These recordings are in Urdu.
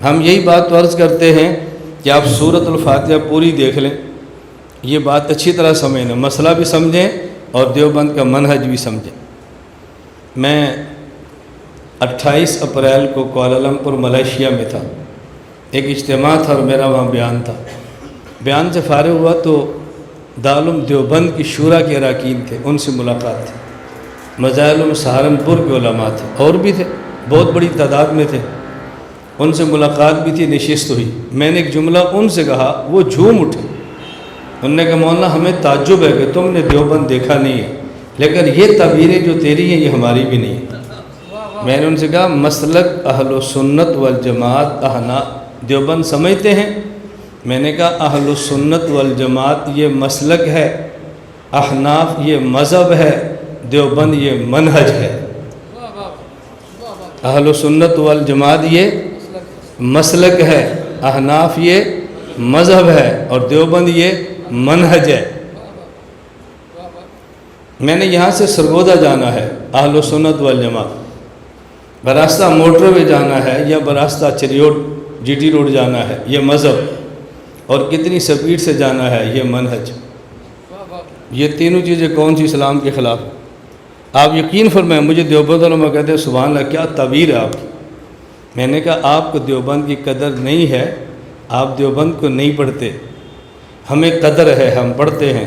ہم یہی بات عرض کرتے ہیں کہ آپ سورۃ الفاتحہ پوری دیکھ لیں، یہ بات اچھی طرح سمجھیں، مسئلہ بھی سمجھیں اور دیوبند کا منہج بھی سمجھیں۔ میں 28 اپریل کو کوالالمپور ملیشیا میں تھا، ایک اجتماع تھا اور میرا وہاں بیان تھا۔ بیان سے فارغ ہوا تو دارالعلوم دیوبند کی شورا کے اراکین تھے، ان سے ملاقات تھی۔ مظاہر سہارنپور کے علماء تھے، اور بھی تھے، بہت بڑی تعداد میں تھے، ان سے ملاقات بھی تھی، نشست ہوئی۔ میں نے ایک جملہ ان سے کہا، وہ جھوم اٹھے۔ انہوں نے کہا مولانا ہمیں تعجب ہے کہ تم نے دیوبند دیکھا نہیں ہے، لیکن یہ تعبیریں جو تیری ہیں یہ ہماری بھی نہیں ہیں۔ میں نے ان سے کہا مسلک اہل سنت والجماعت دیوبند سمجھتے ہیں؟ میں نے کہا اہل سنت والجماعت یہ مسلک ہے، احناف یہ مذہب ہے، دیوبند یہ منہج ہے۔ اہل سنت والجماعت یہ مسلک ہے، احناف یہ مذہب ہے، اور دیوبند یہ منہج ہے۔ میں نے یہاں سے سرگودا جانا ہے، اہل سنت والجماعت، براستہ موٹر وے جانا ہے یا براستہ چریوٹ جی ٹی روڈ جانا ہے، یہ مذہب، اور کتنی سپیڈ سے جانا ہے، یہ منہج۔ یہ تینوں چیزیں کون سی اسلام کے خلاف؟ آپ یقین فرمائیں، مجھے دیوبند علماء کہتے ہیں سبحان اللہ کیا تعبیر ہے آپ کی۔ میں نے کہا آپ کو دیوبند کی قدر نہیں ہے، آپ دیوبند کو نہیں پڑھتے، ہمیں قدر ہے، ہم پڑھتے ہیں۔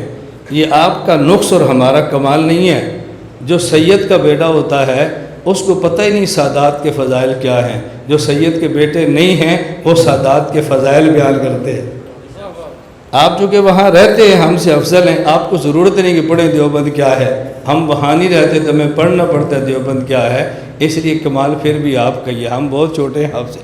یہ آپ کا نقص اور ہمارا کمال نہیں ہے۔ جو سید کا بیٹا ہوتا ہے اس کو پتہ ہی نہیں سادات کے فضائل کیا ہیں، جو سید کے بیٹے نہیں ہیں وہ سادات کے فضائل بیان کرتے ہیں۔ آپ چونکہ وہاں رہتے ہیں، ہم سے افضل ہیں، آپ کو ضرورت نہیں کہ پڑھیں دیوبند کیا ہے، ہم وہاں نہیں رہتے تو ہمیں پڑھنا پڑتا ہے دیوبند کیا ہے، اس لیے کمال پھر بھی آپ کا ہی ہے، ہم بہت چھوٹے ہیں آپ سے۔